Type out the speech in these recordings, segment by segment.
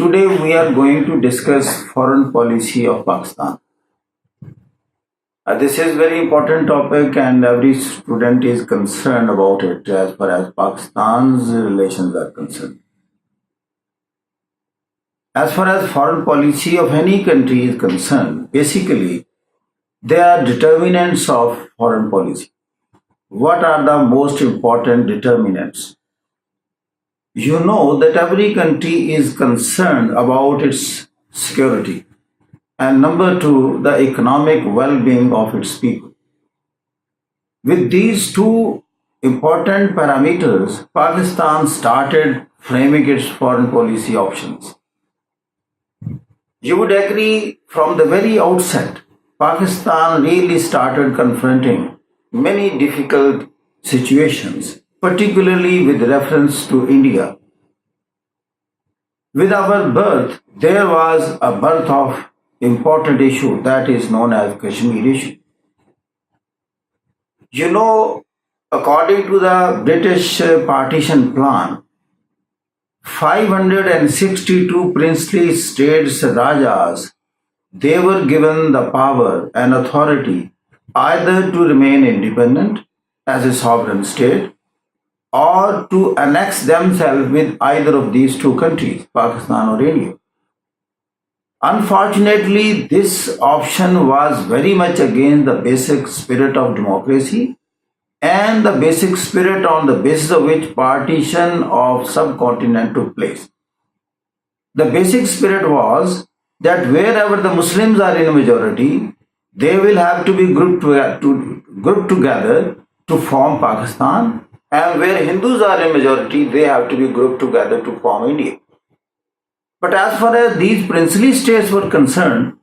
Today we are going to discuss foreign policy of Pakistan. This is very important topic and every student is concerned about it as far as Pakistan's relations are concerned. As far as foreign policy of any country is concerned, basically there are determinants of foreign policy. What are the most important determinants? You know that every country is concerned about its security. And number two, the economic well-being of its people. With these two important parameters, Pakistan started framing its foreign policy options. You would agree from the very outset, Pakistan really started confronting many difficult situations, particularly with reference to India. With our birth, there was a birth of important issue that is known as Kashmir issue. You know, according to the British Partition plan, 562 princely states Rajas, they were given the power and authority either to remain independent as a sovereign state or to annex themselves with either of these two countries, Pakistan or India. Unfortunately, this option was very much against the basic spirit of democracy and the basic spirit on the basis of which partition of subcontinent took place. The basic spirit was that wherever the Muslims are in a majority, they will have to be grouped together to form Pakistan, and where Hindus are in majority, they have to be grouped together to form India. But as far as these princely states were concerned,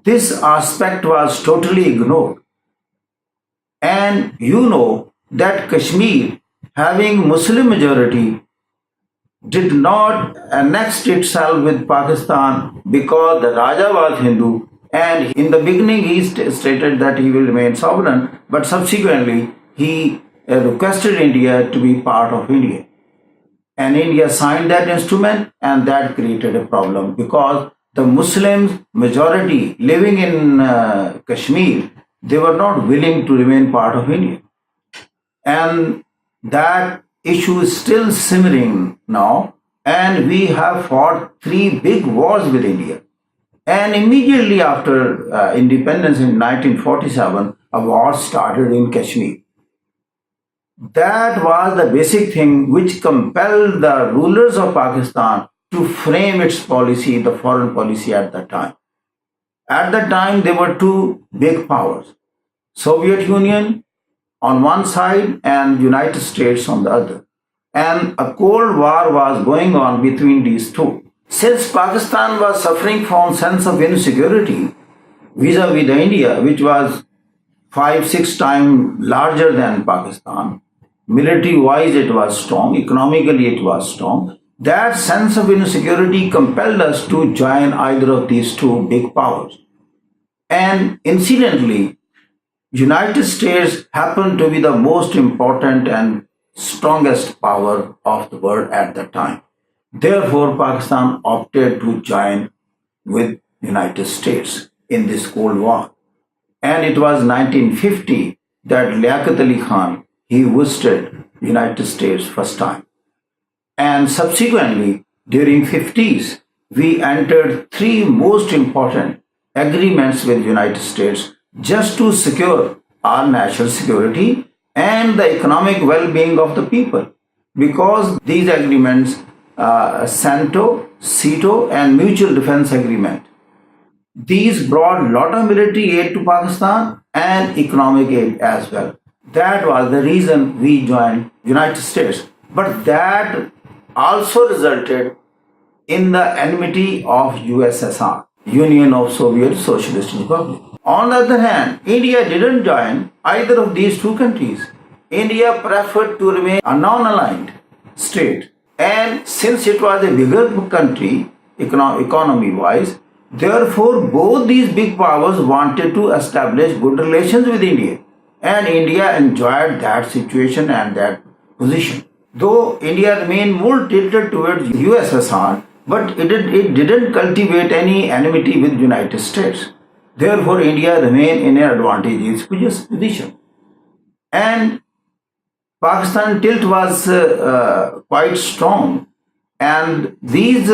this aspect was totally ignored. And you know that Kashmir, having Muslim majority, did not annex itself with Pakistan because the Raja was Hindu, and in the beginning he stated that he will remain sovereign, but subsequently he requested India to be part of India. And India signed that instrument, and that created a problem because the Muslims majority living in Kashmir, they were not willing to remain part of India. And that issue is still simmering now, and we have fought 3 big wars with India. And immediately after independence in 1947, a war started in Kashmir. That was the basic thing which compelled the rulers of Pakistan to frame its policy, the foreign policy at that time. At that time, there were 2 big powers, Soviet Union on one side and United States on the other. And a Cold War was going on between these two. Since Pakistan was suffering from sense of insecurity vis-a-vis the India, which was 5-6 times larger than Pakistan, military-wise it was strong, economically it was strong, that sense of insecurity compelled us to join either of these 2 big powers. And incidentally, United States happened to be the most important and strongest power of the world at that time. Therefore, Pakistan opted to join with United States in this Cold War. And it was 1950 that Liaquat Ali Khan, he visited United States first time. And subsequently, during 50s, we entered 3 most important agreements with United States just to secure our national security and the economic well-being of the people. Because these agreements, CENTO, CETO and Mutual Defense Agreement, these brought a lot of military aid to Pakistan and economic aid as well. That was the reason we joined United States. But that also resulted in the enmity of USSR, Union of Soviet Socialist Republic. On the other hand, India didn't join either of these 2 countries. India preferred to remain a non-aligned state. And since it was a bigger country, economy-wise, therefore both these big powers wanted to establish good relations with India. And India enjoyed that situation and that position. Though India remained more tilted towards USSR, but it didn't cultivate any enmity with United States. Therefore, India remained in an advantageous position. And Pakistan tilt was quite strong, and these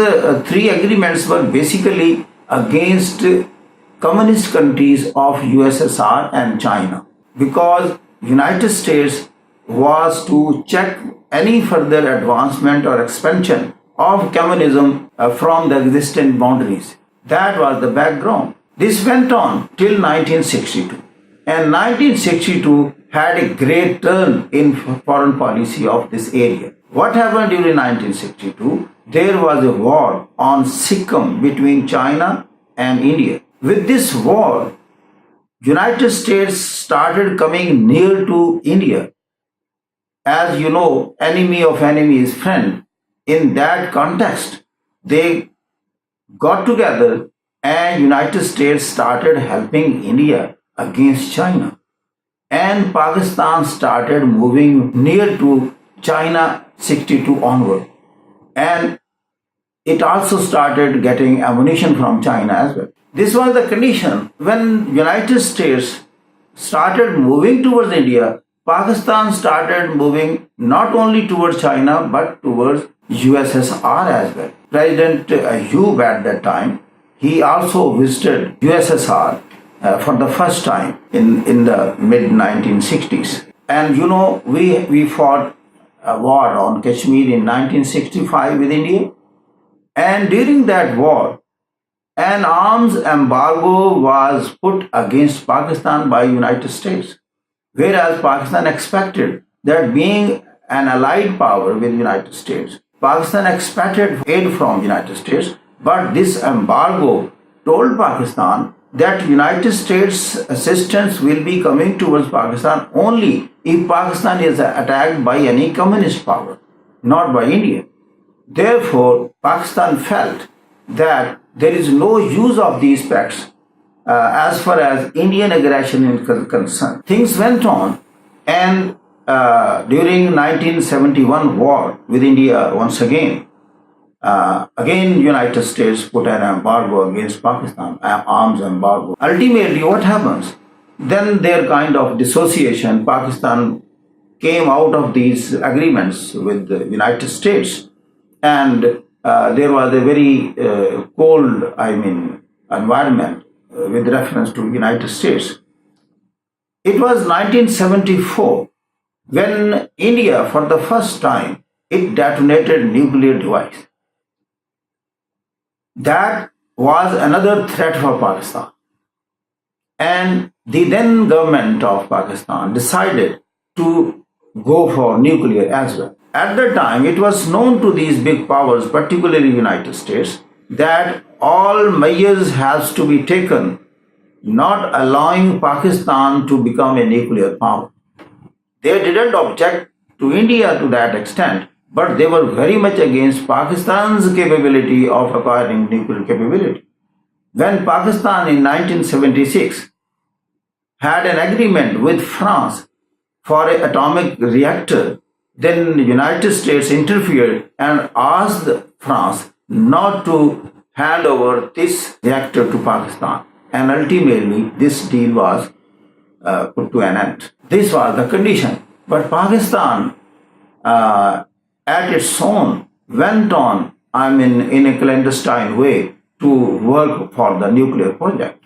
three agreements were basically against communist countries of USSR and China, because United States was to check any further advancement or expansion of communism from the existing boundaries. That was the background. This went on till 1962, and 1962 had a great turn in foreign policy of this area. What happened during 1962? There was a war on Sikkim between China and India. With this war, United States started coming near to India. As you know, enemy of enemy is friend. In that context, they got together and United States started helping India against China. And Pakistan started moving near to China 62 onward. And it also started getting ammunition from China as well. This was the condition. When United States started moving towards India, Pakistan started moving not only towards China but towards USSR as well. President Ayub at that time, he also visited USSR for the first time in the mid 1960s. And you know, we fought a war on Kashmir in 1965 with India. And during that war, an arms embargo was put against Pakistan by United States. Whereas Pakistan expected that, being an allied power with United States, Pakistan expected aid from United States, but this embargo told Pakistan that United States assistance will be coming towards Pakistan only if Pakistan is attacked by any communist power, not by India. Therefore, Pakistan felt that there is no use of these pacts as far as Indian aggression is concerned. Things went on, and during 1971 war with India once again, United States put an embargo against Pakistan, arms embargo. Ultimately, what happens? Then their kind of dissociation, Pakistan came out of these agreements with the United States, and there was a very cold, environment with reference to United States. It was 1974 when India, for the first time, it detonated nuclear device. That was another threat for Pakistan. And the then government of Pakistan decided to go for nuclear as well. At the time, it was known to these big powers, particularly United States, that all measures has to be taken not allowing Pakistan to become a nuclear power. They didn't object to India to that extent, but they were very much against Pakistan's capability of acquiring nuclear capability. When Pakistan in 1976 had an agreement with France for an atomic reactor, then the United States interfered and asked France not to hand over this reactor to Pakistan. And ultimately, this deal was put to an end. This was the condition. But Pakistan, at its own, went on, in a clandestine way to work for the nuclear project.